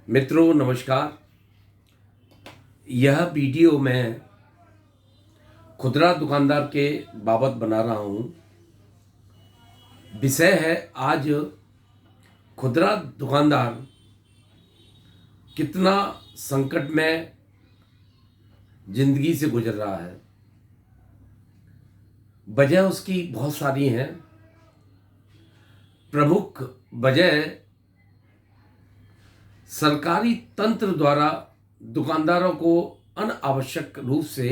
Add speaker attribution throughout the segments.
Speaker 1: मित्रों नमस्कार। यह वीडियो मैं खुदरा दुकानदार के बाबत बना रहा हूँ। विषय है आज खुदरा दुकानदार कितना संकट में जिंदगी से गुजर रहा है। वजह उसकी बहुत सारी हैं। प्रमुख वजह सरकारी तंत्र द्वारा दुकानदारों को अनावश्यक रूप से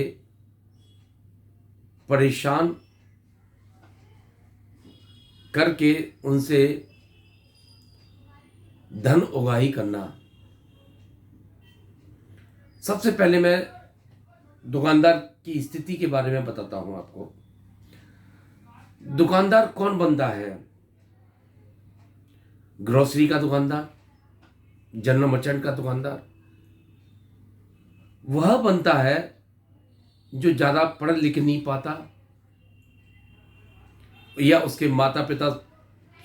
Speaker 1: परेशान करके उनसे धन उगाही करना। सबसे पहले मैं दुकानदार की स्थिति के बारे में बताता हूं आपको। दुकानदार कौन बनता है? ग्रोसरी का दुकानदार, जनरल मर्चेंट का दुकानदार वह बनता है जो ज़्यादा पढ़ लिख नहीं पाता या उसके माता पिता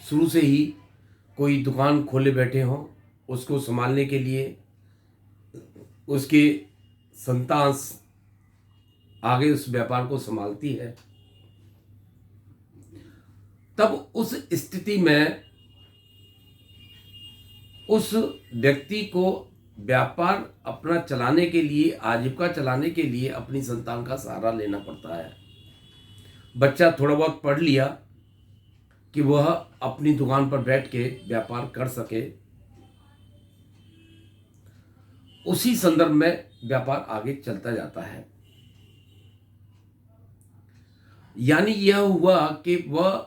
Speaker 1: शुरू से ही कोई दुकान खोले बैठे हों, उसको संभालने के लिए उसकी संतान आगे उस व्यापार को संभालती है। तब उस स्थिति में उस व्यक्ति को व्यापार अपना चलाने के लिए, आजीविका चलाने के लिए अपनी संतान का सहारा लेना पड़ता है। बच्चा थोड़ा बहुत पढ़ लिया कि वह अपनी दुकान पर बैठ के व्यापार कर सके, उसी संदर्भ में व्यापार आगे चलता जाता है। यानी यह हुआ कि वह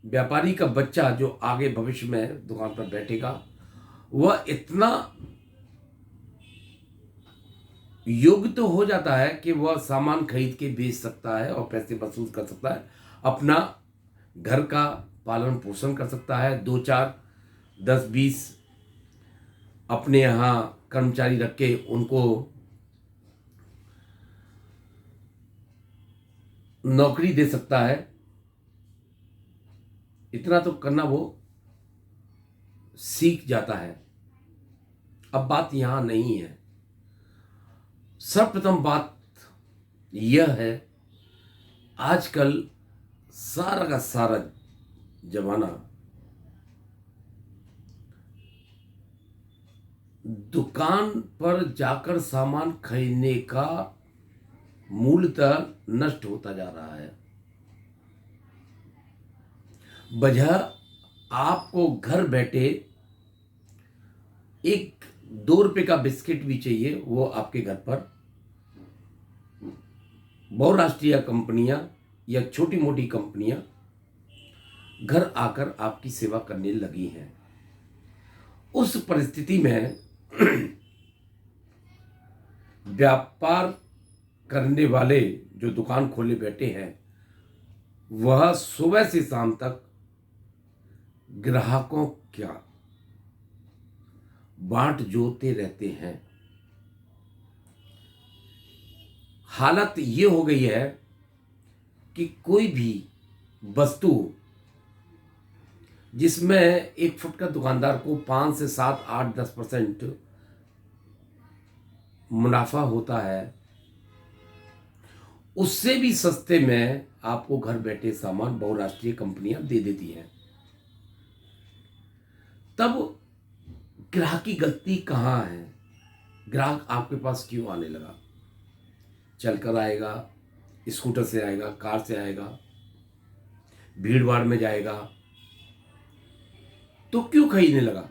Speaker 1: व्यापारी का बच्चा जो आगे भविष्य में दुकान पर बैठेगा वह इतना योग्य तो हो जाता है कि वह सामान खरीद के बेच सकता है और पैसे वसूल कर सकता है, अपना घर का पालन पोषण कर सकता है, 2-4 10-20 अपने यहाँ कर्मचारी रख के उनको नौकरी दे सकता है। इतना तो करना वो सीख जाता है। अब बात यहाँ नहीं है। सर्वप्रथम बात यह है, आजकल सारा का सारा जमाना दुकान पर जाकर सामान खरीदने का मूलतः नष्ट होता जा रहा है। वजह आपको घर बैठे 1-2 रुपए का बिस्किट भी चाहिए, वो आपके घर पर बहुराष्ट्रीय कंपनियां या छोटी मोटी कंपनियां घर आकर आपकी सेवा करने लगी हैं। उस परिस्थिति में व्यापार करने वाले जो दुकान खोले बैठे हैं वह सुबह से शाम तक ग्राहकों क्या बाट जोते रहते हैं। हालत ये हो गई है कि कोई भी वस्तु जिसमें 1 फुट का दुकानदार को 5 से 7, 8, 10% मुनाफा होता है, उससे भी सस्ते में आपको घर बैठे सामान बहुराष्ट्रीय कंपनियां दे देती हैं। तब ग्राहक की गलती कहाँ है? ग्राहक आपके पास क्यों आने लगा? चलकर आएगा, स्कूटर से आएगा, कार से आएगा, भीड़ भाड़ में जाएगा, तो क्यों खरीदने लगा?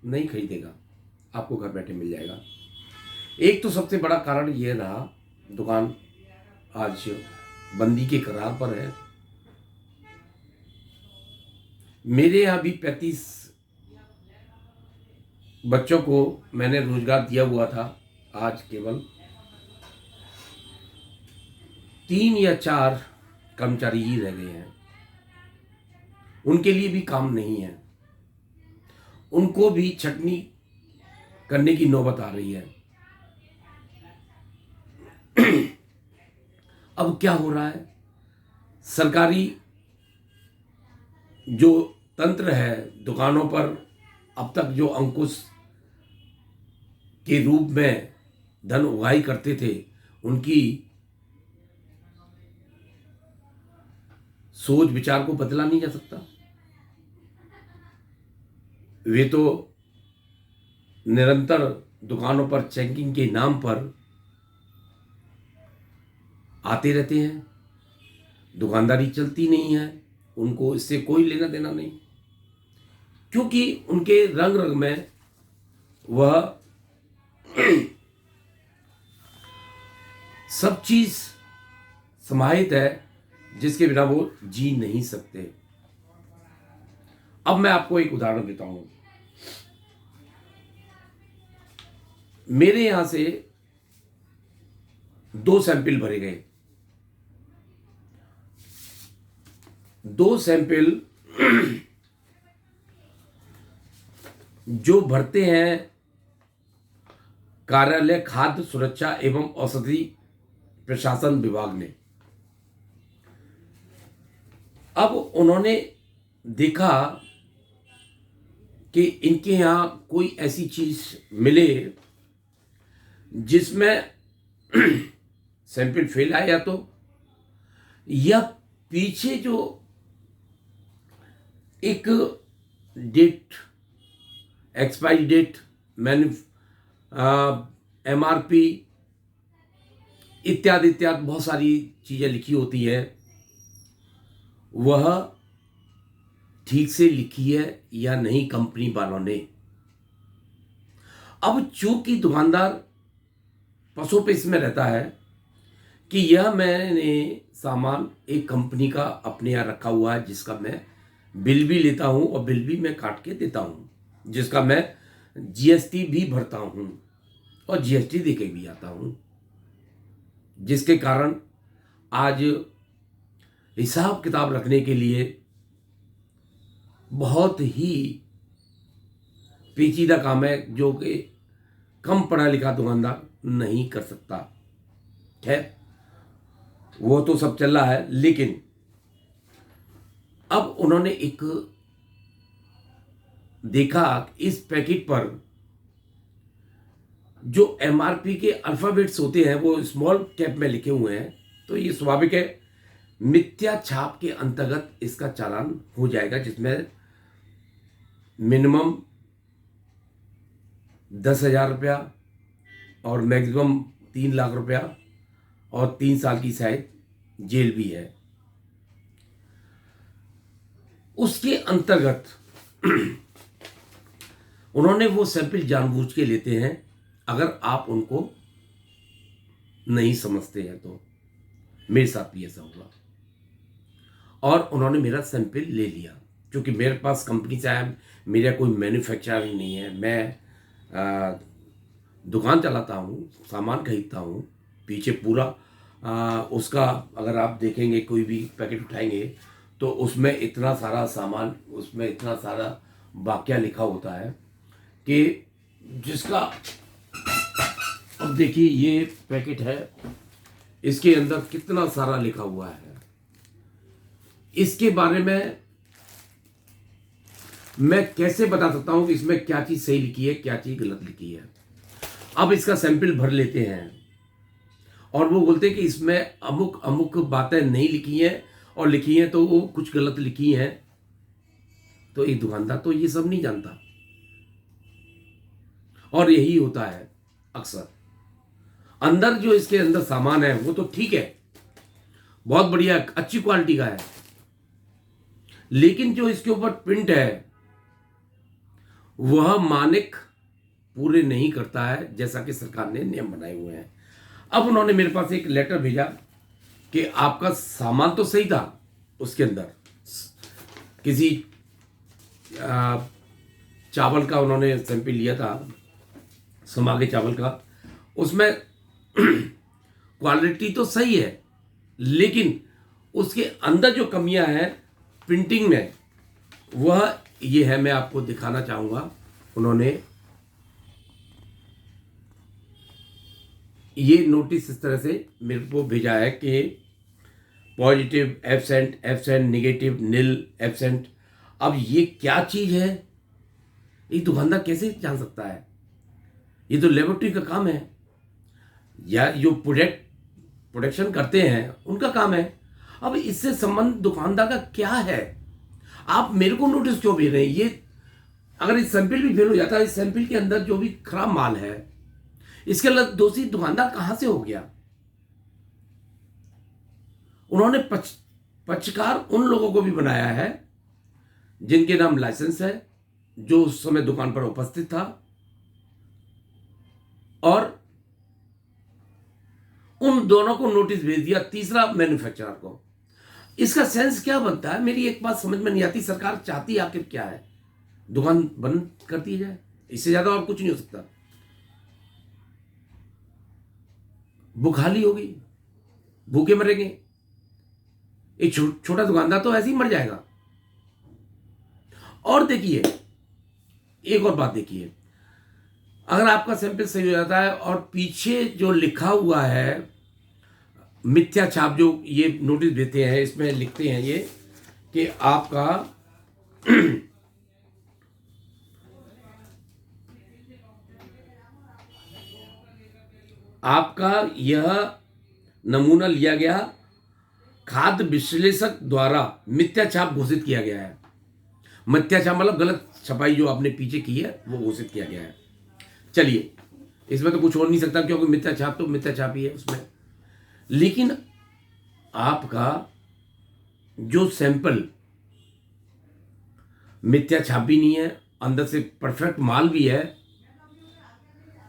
Speaker 1: नहीं खरीदेगा, आपको घर बैठे मिल जाएगा। एक तो सबसे बड़ा कारण यह रहा, दुकान आज बंदी के करार पर है। मेरे यहाँ भी 35 बच्चों को मैंने रोजगार दिया हुआ था। आज केवल 3 या 4 कर्मचारी ही रह गए हैं। उनके लिए भी काम नहीं है, उनको भी छटनी करने की नौबत आ रही है। अब क्या हो रहा है? सरकारी जो तंत्र है दुकानों पर अब तक जो अंकुश के रूप में धन उगाही करते थे, उनकी सोच विचार को बदला नहीं जा सकता। वे तो निरंतर दुकानों पर चेकिंग के नाम पर आते रहते हैं, दुकानदारी चलती नहीं है, उनको इससे कोई लेना देना नहीं, क्योंकि उनके रंग रंग में वह सब चीज समाहित है जिसके बिना वो जी नहीं सकते। अब मैं आपको एक उदाहरण देता हूं। मेरे यहां से 2 सैंपल भरे गए। 2 सैंपल जो भरते हैं कार्यालय खाद्य सुरक्षा एवं औषधि प्रशासन विभाग ने। अब उन्होंने देखा कि इनके यहां कोई ऐसी चीज मिले जिसमें सैंपल फेल आया, तो यह पीछे जो एक डेट, एक्सपायरी डेट, MRP इत्यादि इत्यादि बहुत सारी चीजें लिखी होती है, वह ठीक से लिखी है या नहीं कंपनी वालों ने। अब चूंकि दुकानदार पसोपेश में रहता है कि यह मैंने सामान एक कंपनी का अपने यहाँ रखा हुआ है, जिसका मैं बिल भी लेता हूं और बिल भी मैं काट के देता हूं, जिसका मैं GST भी भरता हूं और GST दे के भी आता हूं, जिसके कारण आज हिसाब किताब रखने के लिए बहुत ही पेचीदा काम है, जो कि कम पढ़ा लिखा दुकानदार नहीं कर सकता है। वो तो सब चल रहा है, लेकिन अब उन्होंने एक देखा इस पैकेट पर जो MRP के अल्फाबेट्स होते हैं वो स्मॉल कैप में लिखे हुए हैं, तो ये स्वाभाविक है मिथ्या छाप के अंतर्गत इसका चालान हो जाएगा, जिसमें मिनिमम 10,000 रुपया और मैक्सिमम 3 लाख रुपया और 3 साल की शायद जेल भी है। उसके अंतर्गत उन्होंने वो सैंपल जानबूझ के लेते हैं, अगर आप उनको नहीं समझते हैं तो। मेरे साथ भी ऐसा हुआ और उन्होंने मेरा सैंपल ले लिया, क्योंकि मेरे पास कंपनी से आया, मेरा कोई मैन्युफैक्चरिंग नहीं है, मैं दुकान चलाता हूँ, सामान खरीदता हूँ। पीछे पूरा उसका अगर आप देखेंगे, कोई भी पैकेट उठाएंगे तो उसमें इतना सारा सामान, उसमें इतना सारा वाक्या लिखा होता है कि जिसका, अब देखिए ये पैकेट है, इसके अंदर कितना सारा लिखा हुआ है, इसके बारे में मैं कैसे बता सकता हूं कि इसमें क्या चीज सही लिखी है, क्या चीज गलत लिखी है। अब इसका सैंपल भर लेते हैं और वो बोलते हैं कि इसमें अमुक अमुक बातें नहीं लिखी हैं, और लिखी हैं तो वो कुछ गलत लिखी हैं। तो एक दुकानदार तो ये सब नहीं जानता, और यही होता है अक्सर। अंदर जो इसके अंदर सामान है वो तो ठीक है, बहुत बढ़िया अच्छी क्वालिटी का है, लेकिन जो इसके ऊपर प्रिंट है वह मानक पूरे नहीं करता है, जैसा कि सरकार ने नियम बनाए हुए हैं। अब उन्होंने मेरे पास एक लेटर भेजा कि आपका सामान तो सही था, उसके अंदर किसी चावल का उन्होंने सैंपल लिया था, समा के चावल का, उसमें क्वालिटी तो सही है, लेकिन उसके अंदर जो कमियां हैं प्रिंटिंग में, वह ये है। मैं आपको दिखाना चाहूंगा। उन्होंने ये नोटिस इस तरह से मेरे को भेजा है कि पॉजिटिव एब्सेंट, एब्सेंट नेगेटिव, नील, एब्सेंट। अब ये क्या चीज है, ये दुकानदार कैसे जान सकता है? ये तो लेबोरेटरी का काम है, या जो प्रोडक्शन करते हैं उनका काम है। अब इससे संबंध दुकानदार का क्या है? आप मेरे को नोटिस क्यों भेज रहे हैं? ये अगर इस सैंपल भी फेल हो जाता है, इस सैंपल के अंदर जो भी खराब माल है, इसके लिए दोषी दुकानदार कहां से हो गया? उन्होंने पक्षकार उन लोगों को भी बनाया है जिनके नाम लाइसेंस है, जो उस समय दुकान पर उपस्थित था, और उन दोनों को नोटिस भेज दिया, तीसरा मैन्युफैक्चरर को। इसका सेंस क्या बनता है? मेरी एक बात समझ में नहीं आती, सरकार चाहती आखिर क्या है? दुकान बंद कर दी जाए, इससे ज्यादा और कुछ नहीं हो सकता। भूखाली होगी, भूखे मरेंगे, एक छोटा दुकानदार तो ऐसे ही मर जाएगा। और देखिए, एक और बात देखिए, अगर आपका सैंपल सही हो जाता है और पीछे जो लिखा हुआ है मिथ्या छाप, जो ये नोटिस देते हैं, इसमें लिखते हैं ये कि आपका यह नमूना लिया गया खाद्य विश्लेषक द्वारा मिथ्या छाप घोषित किया गया है। मिथ्या छाप मतलब गलत छपाई जो आपने पीछे की है वो घोषित किया गया है। चलिए, इसमें तो कुछ हो नहीं सकता, क्योंकि मिथ्या छाप तो मिथ्या छाप ही है उसमें। लेकिन आपका जो सैंपल मिथ्या छाप भी नहीं है, अंदर से परफेक्ट माल भी है,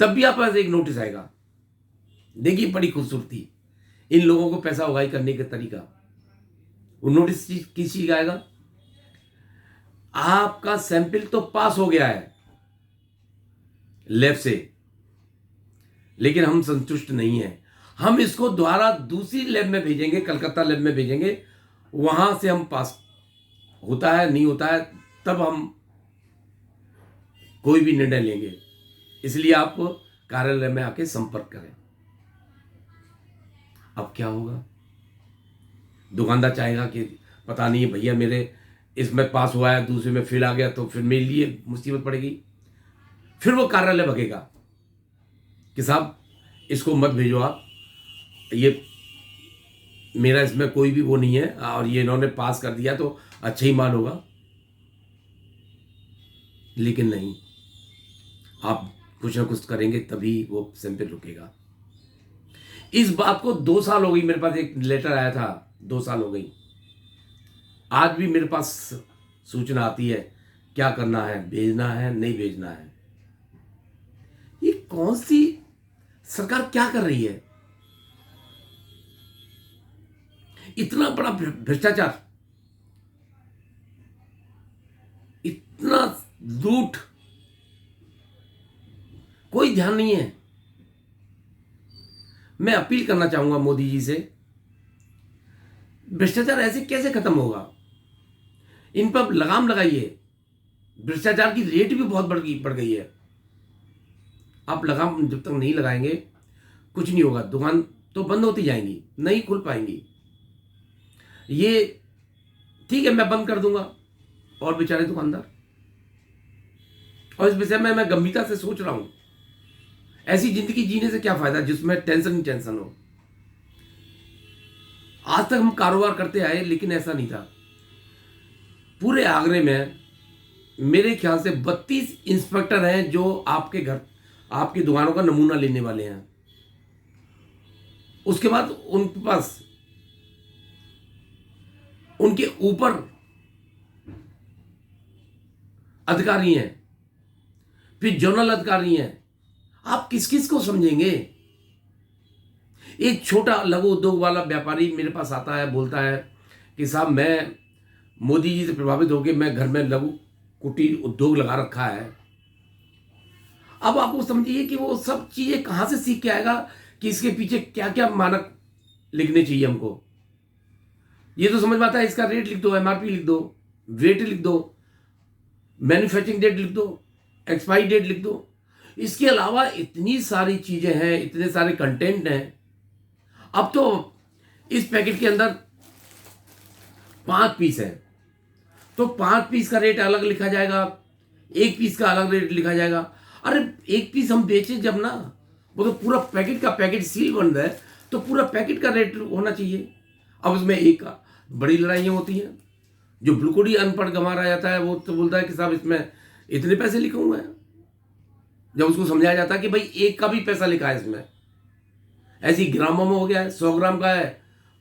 Speaker 1: तब भी आप पास एक नोटिस आएगा। देखिए बड़ी खूबसूरती, इन लोगों को पैसा उगाई करने का तरीका। वो नोटिस किस चीज का आएगा? आपका सैंपल तो पास हो गया है लैब से, लेकिन हम संतुष्ट नहीं हैं, हम इसको दोबारा दूसरी लैब में भेजेंगे, कलकत्ता लैब में भेजेंगे, वहां से हम पास होता है नहीं होता है तब हम कोई भी निर्णय लेंगे। इसलिए आप कार्यालय में आके संपर्क करें। अब क्या होगा? दुकानदार चाहेगा कि पता नहीं भैया मेरे इसमें पास हुआ है, दूसरे में फेल आ गया, तो फिर मेरे लिए मुसीबत पड़ेगी। फिर वो कार्यालय भगेगा कि साहब इसको मत भेजो आप, ये मेरा इसमें कोई भी वो नहीं है, और ये इन्होंने पास कर दिया तो अच्छा ही माल होगा। लेकिन नहीं, आप कुछ ना कुछ करेंगे तभी वो सैंपल रुकेगा। इस बात को 2 साल हो गई, मेरे पास एक लेटर आया था, 2 साल हो गई, आज भी मेरे पास सूचना आती है क्या करना है, भेजना है नहीं भेजना है। ये कौन सी सरकार क्या कर रही है? इतना बड़ा भ्रष्टाचार, इतना लूट, कोई ध्यान नहीं है। मैं अपील करना चाहूंगा मोदी जी से, भ्रष्टाचार ऐसे कैसे खत्म होगा? इन पर लगाम लगाइए। भ्रष्टाचार की रेट भी बहुत बढ़ गई है। आप लगाम जब तक नहीं लगाएंगे कुछ नहीं होगा। दुकान तो बंद होती जाएंगी, नहीं खुल पाएंगी। ये ठीक है, मैं बंद कर दूंगा, और बेचारे दुकानदार। और इस विषय में मैं गंभीरता से सोच रहा हूं, ऐसी जिंदगी जीने से क्या फायदा जिसमें टेंशन ही टेंशन हो। आज तक हम कारोबार करते आए, लेकिन ऐसा नहीं था। पूरे आगरे में मेरे ख्याल से 32 इंस्पेक्टर हैं जो आपके घर, आपकी दुकानों का नमूना लेने वाले हैं। उसके बाद उनके पास, उनके ऊपर अधिकारी हैं, फिर जोनल अधिकारी हैं। आप किस किस को समझेंगे? एक छोटा लघु उद्योग वाला व्यापारी मेरे पास आता है, बोलता है कि साहब मैं मोदी जी से प्रभावित होकर मैं घर में लघु कुटीर उद्योग लगा रखा है। अब आप वो समझिए कि वो सब चीजें कहां से सीख के आएगा कि इसके पीछे क्या क्या मानक लिखने चाहिए हमको। ये तो समझ में आता है, इसका रेट लिख दो, एमआरपी लिख दो, वेट लिख दो, मैन्युफैक्चरिंग डेट लिख दो, एक्सपायरी डेट लिख दो। इसके अलावा इतनी सारी चीजें हैं, इतने सारे कंटेंट हैं। अब तो इस पैकेट के अंदर 5 पीस है, तो 5 पीस का रेट अलग लिखा जाएगा, 1 पीस का अलग रेट लिखा जाएगा। अरे एक पीस हम बेचे जब ना, वो तो पूरा पैकेट का पैकेट सील बंद है, तो पूरा पैकेट का रेट होना चाहिए। अब उसमें एक का बड़ी लड़ाइयाँ होती हैं। जो बिल्कुल ही अनपढ़ गंवार आ जाता है वो तो बोलता है कि साहब इसमें इतने पैसे लिखे हुए हैं। जब उसको समझाया जाता है कि भाई एक का भी पैसा लिखा है इसमें, ऐसे ही ग्रामों में हो गया है, 100 ग्राम का है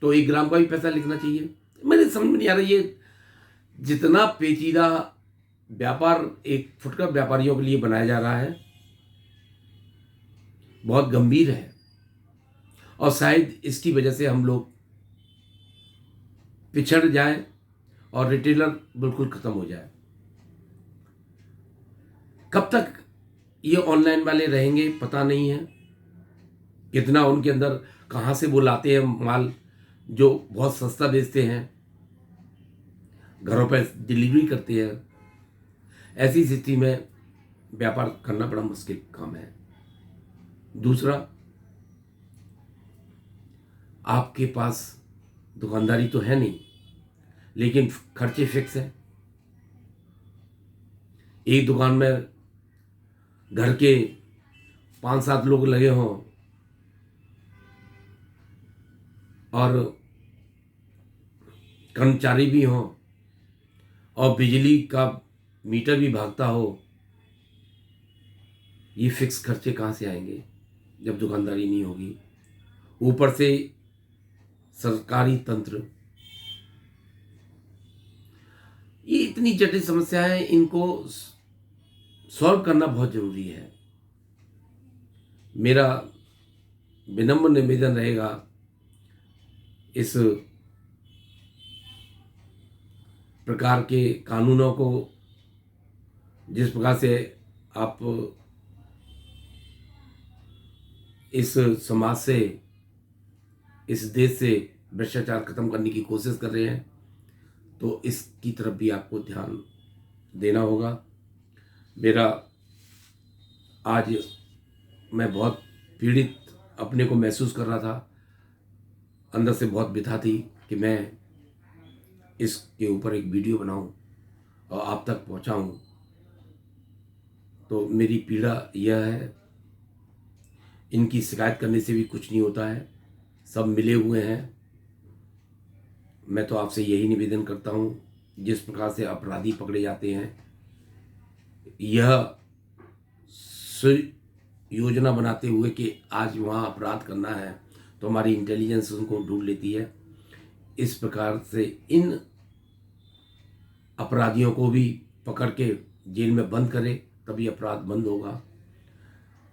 Speaker 1: तो 1 ग्राम का भी पैसा लिखना चाहिए। मेरे समझ में नहीं आ रहा ये जितना पेचीदा व्यापार एक फुटकर व्यापारियों के लिए बनाया जा रहा है, बहुत गंभीर है। और शायद इसकी वजह से हम लोग पिछड़ जाएं और रिटेलर बिल्कुल खत्म हो जाए। कब तक ये ऑनलाइन वाले रहेंगे पता नहीं है, कितना उनके अंदर कहाँ से वो लाते हैं माल जो बहुत सस्ता बेचते हैं, घरों पर डिलीवरी करते हैं। ऐसी स्थिति में व्यापार करना बड़ा मुश्किल काम है। दूसरा, आपके पास दुकानदारी तो है नहीं, लेकिन खर्चे फिक्स हैं। एक दुकान में घर के 5-7 लोग लगे हों और कर्मचारी भी हों और बिजली का मीटर भी भागता हो, ये फिक्स खर्चे कहाँ से आएंगे जब दुकानदारी नहीं होगी। ऊपर से सरकारी तंत्र, ये इतनी जटिल समस्या है, इनको सॉल्व करना बहुत जरूरी है। मेरा विनम्र निवेदन रहेगा, इस प्रकार के कानूनों को जिस प्रकार से आप इस समाज से, इस देश से भ्रष्टाचार खत्म करने की कोशिश कर रहे हैं, तो इसकी तरफ भी आपको ध्यान देना होगा। मेरा आज मैं बहुत पीड़ित अपने को महसूस कर रहा था, अंदर से बहुत व्यथा थी कि मैं इसके ऊपर एक वीडियो बनाऊं और आप तक पहुंचाऊं। तो मेरी पीड़ा यह है, इनकी शिकायत करने से भी कुछ नहीं होता है, सब मिले हुए हैं। मैं तो आपसे यही निवेदन करता हूं, जिस प्रकार से अपराधी पकड़े जाते हैं, यह योजना बनाते हुए कि आज वहाँ अपराध करना है तो हमारी इंटेलिजेंस उनको ढूंढ लेती है, इस प्रकार से इन अपराधियों को भी पकड़ के जेल में बंद करे, तभी अपराध बंद होगा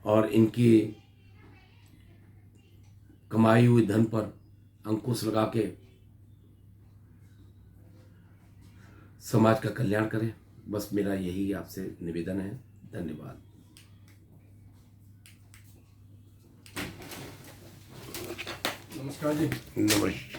Speaker 1: और इनकी कमाई हुए धन पर अंकुश लगा के समाज का कल्याण करें। बस मेरा यही आपसे निवेदन है। धन्यवाद।
Speaker 2: नमस्कार जी।
Speaker 1: नमस्कार।